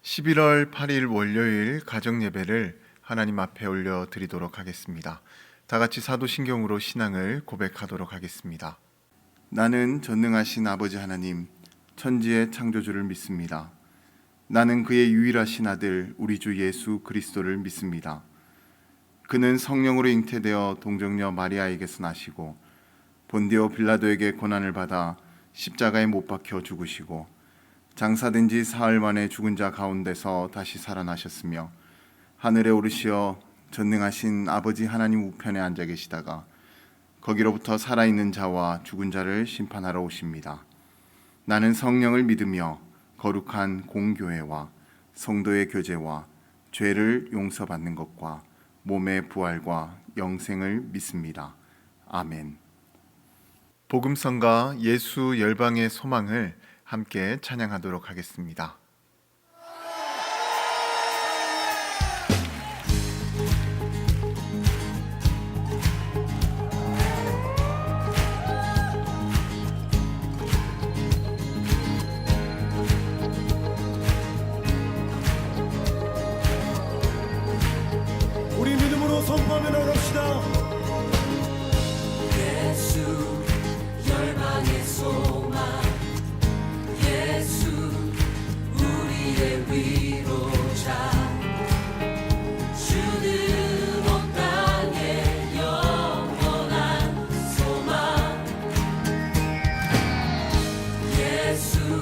11월 8일 월요일 가정예배를 하나님 앞에 올려드리도록 하겠습니다. 다 같이 사도신경으로 신앙을 고백하도록 하겠습니다. 나는 전능하신 아버지 하나님, 천지의 창조주를 믿습니다. 나는 그의 유일하신 아들 우리 주 예수 그리스도를 믿습니다. 그는 성령으로 잉태되어 동정녀 마리아에게서 나시고 본디오 빌라도에게 고난을 받아 십자가에 못 박혀 죽으시고 장사된 지 사흘 만에 죽은 자 가운데서 다시 살아나셨으며 하늘에 오르시어 전능하신 아버지 하나님 우편에 앉아 계시다가 거기로부터 살아있는 자와 죽은 자를 심판하러 오십니다. 나는 성령을 믿으며 거룩한 공교회와 성도의 교제와 죄를 용서받는 것과 몸의 부활과 영생을 믿습니다. 아멘. 복음성가 예수 열방의 소망을 함께 찬양하도록 하겠습니다. 우리 믿음으로 선포하며 나갑시다. 예수 열방의 소망, 예수 우리의 위로자, 주는 온 땅의 영원한 소망. 예수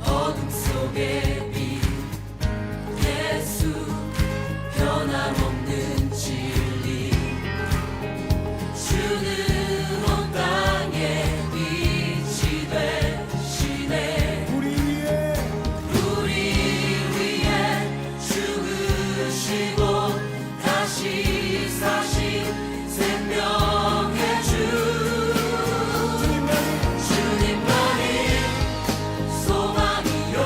어둠 속의 빛, 예수 변함없는 진리, 주는 온 땅에 빛이 되시네. 우리 위에 죽으시고 다시 사신 생명의 주, 주님만이 소망이요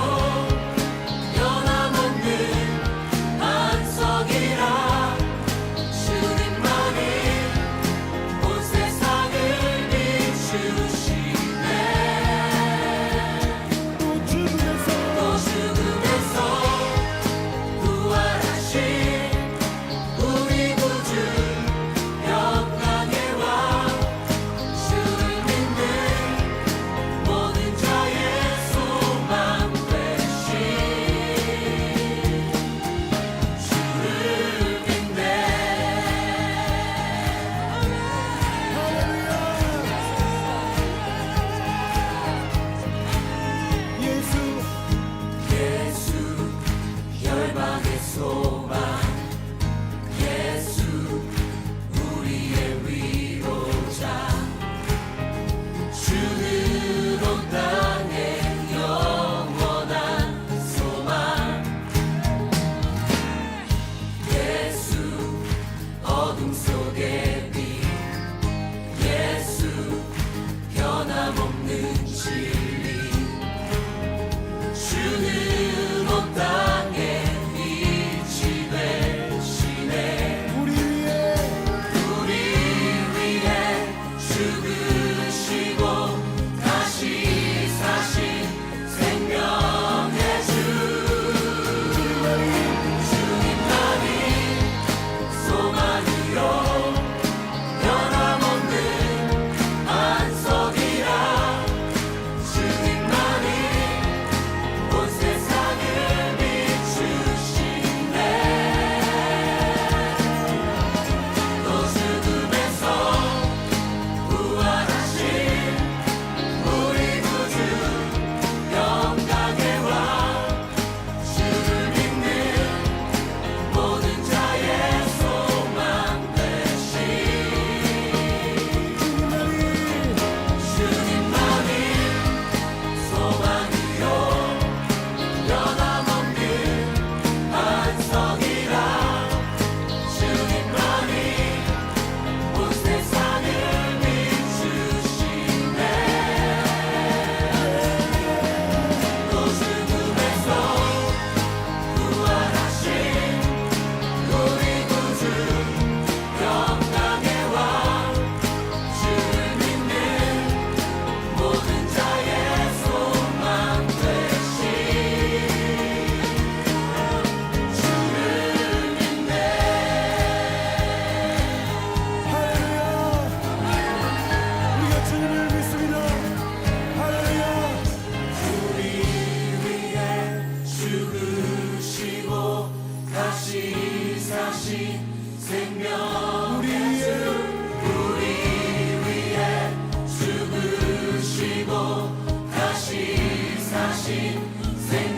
생명의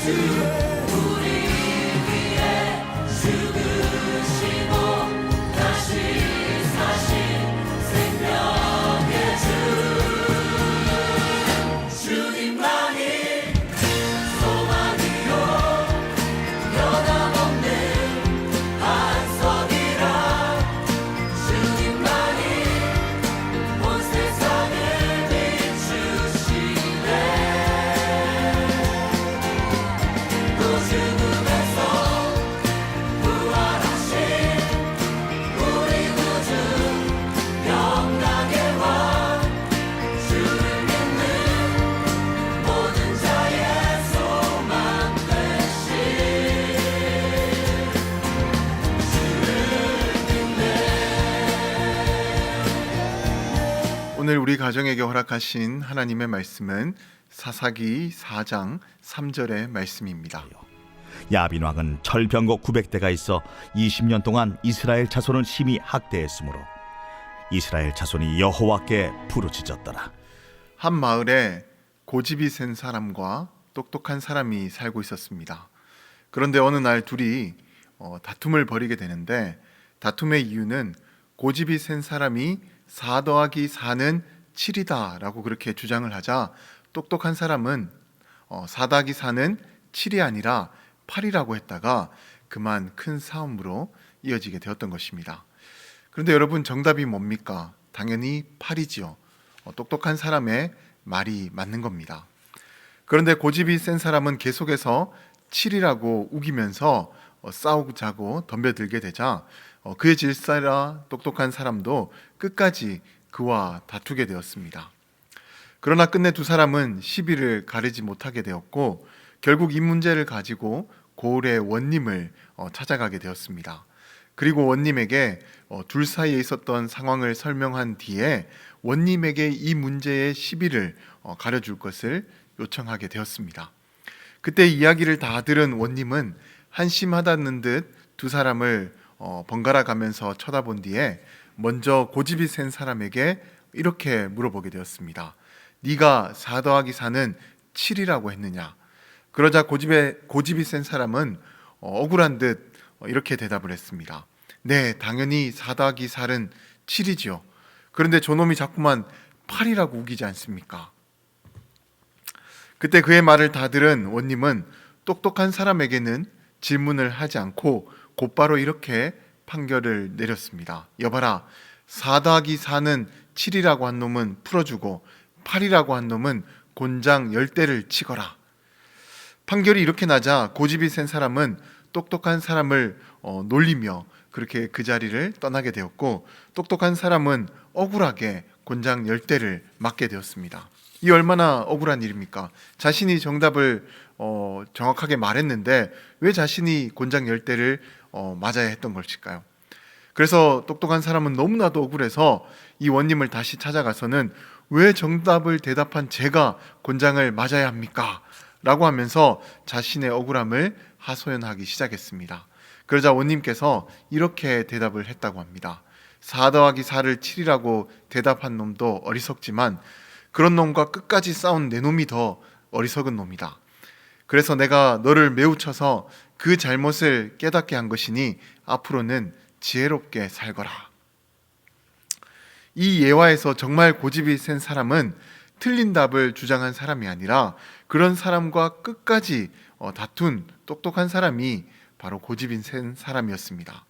주 우리 위해 죽으시고 다시 사신 생명의 주 주님만이 소망이요 변함없는 반석이라 주님만이 온 세상을 비추시네 또 죽음에서 부활하신 우리 구주 영광의 왕 주를 믿는 모든 자의 소망 되신 오늘 우리 가정에게 허락하신 하나님의 말씀은 사사기 4장 3절의 말씀입니다. 야빈 왕은 철병거 900대가 있어 20년 동안 이스라엘 자손을 심히 학대했으므로 이스라엘 자손이 여호와께 부르짖었더라. 한 마을에 고집이 센 사람과 똑똑한 사람이 살고 있었습니다. 그런데 어느 날 둘이 다툼을 벌이게 되는데 다툼의 이유는 고집이 센 사람이 4 더하기 4는 7이다 라고 그렇게 주장을 하자 똑똑한 사람은 4 더하기 4는 7이 아니라 8이라고 했다가 그만 큰 싸움으로 이어지게 되었던 것입니다. 그런데 여러분, 정답이 뭡니까? 당연히 8이지요. 똑똑한 사람의 말이 맞는 겁니다. 그런데 고집이 센 사람은 계속해서 7이라고 우기면서 싸우자고 덤벼들게 되자 그의 질사라 똑똑한 사람도 끝까지 그와 다투게 되었습니다. 그러나 끝내 두 사람은 시비를 가리지 못하게 되었고 결국 이 문제를 가지고 고을의 원님을 찾아가게 되었습니다. 그리고 원님에게 둘 사이에 있었던 상황을 설명한 뒤에 원님에게 이 문제의 시비를 가려줄 것을 요청하게 되었습니다. 그때 이야기를 다 들은 원님은 한심하다는 듯 두 사람을 번갈아 가면서 쳐다본 뒤에 먼저 고집이 센 사람에게 이렇게 물어보게 되었습니다. 네가 4 더하기 4는 7이라고 했느냐? 그러자 고집이 센 사람은 억울한 듯 이렇게 대답을 했습니다. 네, 당연히 4 더하기 4는 7이죠. 그런데 저놈이 자꾸만 8이라고 우기지 않습니까? 그때 그의 말을 다 들은 원님은 똑똑한 사람에게는 질문을 하지 않고 곧바로 이렇게 판결을 내렸습니다. 여봐라, 4 더하기 4는 7이라고 한 놈은 풀어주고 8이라고 한 놈은 곤장 10대를 치거라. 판결이 이렇게 나자 고집이 센 사람은 똑똑한 사람을 놀리며 그렇게 그 자리를 떠나게 되었고 똑똑한 사람은 억울하게 곤장 10대를 맞게 되었습니다. 이 얼마나 억울한 일입니까? 자신이 정답을 정확하게 말했는데 왜 자신이 곤장 10대를 맞아야 했던 것일까요? 그래서 똑똑한 사람은 너무나도 억울해서 이 원님을 다시 찾아가서는 왜 정답을 대답한 제가 곤장을 맞아야 합니까? 라고 하면서 자신의 억울함을 하소연하기 시작했습니다. 그러자 원님께서 이렇게 대답을 했다고 합니다. 4 더하기 4를 7이라고 대답한 놈도 어리석지만 그런 놈과 끝까지 싸운 내 놈이 더 어리석은 놈이다. 그래서 내가 너를 매우 쳐서 그 잘못을 깨닫게 한 것이니 앞으로는 지혜롭게 살거라. 이 예화에서 정말 고집이 센 사람은 틀린 답을 주장한 사람이 아니라 그런 사람과 끝까지 다툰 똑똑한 사람이 바로 고집이 센 사람이었습니다.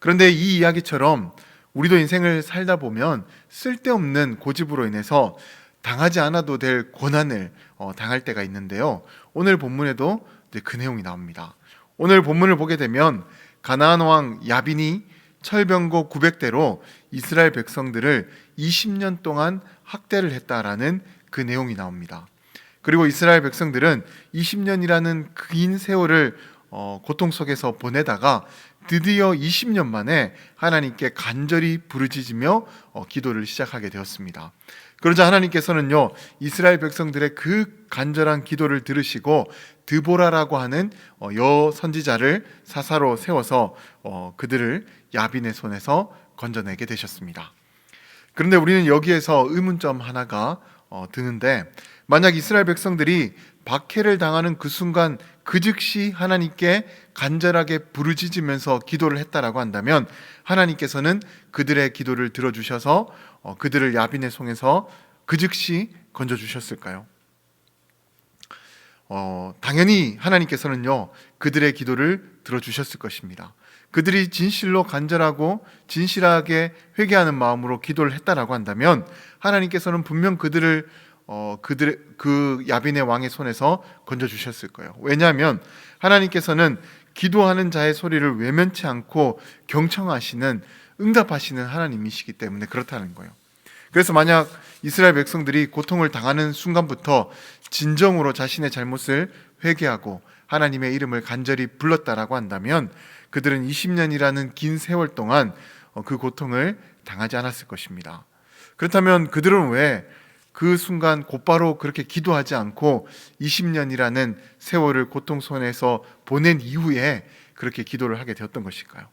그런데 이 이야기처럼 우리도 인생을 살다 보면 쓸데없는 고집으로 인해서 당하지 않아도 될 고난을 당할 때가 있는데요. 오늘 본문에도 그 내용이 나옵니다. 오늘 본문을 보게 되면 가나안 왕 야빈이 철병거 900대로 이스라엘 백성들을 20년 동안 학대를 했다라는 그 내용이 나옵니다. 그리고 이스라엘 백성들은 20년이라는 긴 세월을 고통 속에서 보내다가 드디어 20년 만에 하나님께 간절히 부르짖으며 기도를 시작하게 되었습니다. 그러자 하나님께서는요, 이스라엘 백성들의 그 간절한 기도를 들으시고 드보라라고 하는 여 선지자를 사사로 세워서 그들을 야빈의 손에서 건져내게 되셨습니다. 그런데 우리는 여기에서 의문점 하나가 드는데, 만약 이스라엘 백성들이 박해를 당하는 그 순간 그 즉시 하나님께 간절하게 부르짖으면서 기도를 했다라고 한다면 하나님께서는 그들의 기도를 들어주셔서 그들을 야빈의 손에서 그 즉시 건져주셨을까요? 당연히 하나님께서는요, 그들의 기도를 들어주셨을 것입니다. 그들이 진실로 간절하고 진실하게 회개하는 마음으로 기도를 했다라고 한다면 하나님께서는 분명 그들을 그 야빈의 왕의 손에서 건져주셨을 거예요. 왜냐하면 하나님께서는 기도하는 자의 소리를 외면치 않고 경청하시는, 응답하시는 하나님이시기 때문에 그렇다는 거예요. 그래서 만약 이스라엘 백성들이 고통을 당하는 순간부터 진정으로 자신의 잘못을 회개하고 하나님의 이름을 간절히 불렀다라고 한다면 그들은 20년이라는 긴 세월 동안 그 고통을 당하지 않았을 것입니다. 그렇다면 그들은 왜 그 순간 곧바로 그렇게 기도하지 않고 20년이라는 세월을 고통 속에서 보낸 이후에 그렇게 기도를 하게 되었던 것일까요?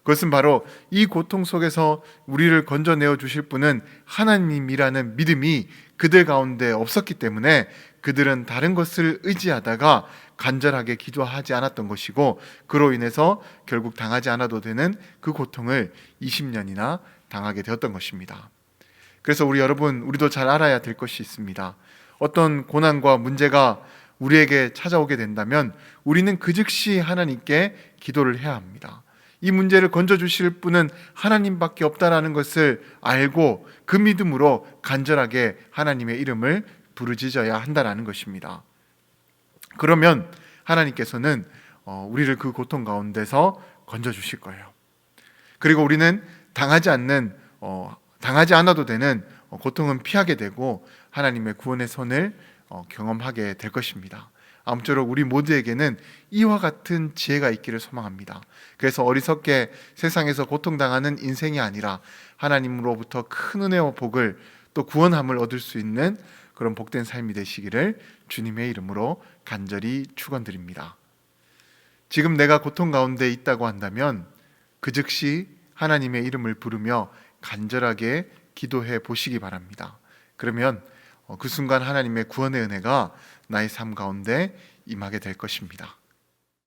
그것은 바로 이 고통 속에서 우리를 건져내어 주실 분은 하나님이라는 믿음이 그들 가운데 없었기 때문에 그들은 다른 것을 의지하다가 간절하게 기도하지 않았던 것이고, 그로 인해서 결국 당하지 않아도 되는 그 고통을 20년이나 당하게 되었던 것입니다. 그래서 우리도 잘 알아야 될 것이 있습니다. 어떤 고난과 문제가 우리에게 찾아오게 된다면 우리는 그 즉시 하나님께 기도를 해야 합니다. 이 문제를 건져주실 분은 하나님밖에 없다라는 것을 알고 그 믿음으로 간절하게 하나님의 이름을 부르짖어야 한다라는 것입니다. 그러면 하나님께서는 우리를 그 고통 가운데서 건져주실 거예요. 그리고 우리는 당하지 않아도 되는 고통은 피하게 되고 하나님의 구원의 손을 경험하게 될 것입니다. 아무쪼록 우리 모두에게는 이와 같은 지혜가 있기를 소망합니다. 그래서 어리석게 세상에서 고통당하는 인생이 아니라 하나님으로부터 큰 은혜와 복을, 또 구원함을 얻을 수 있는 그런 복된 삶이 되시기를 주님의 이름으로 간절히 축원드립니다. 지금 내가 고통 가운데 있다고 한다면 그 즉시 하나님의 이름을 부르며 간절하게 기도해 보시기 바랍니다. 그러면 그 순간 하나님의 구원의 은혜가 나의 삶 가운데 임하게 될 것입니다.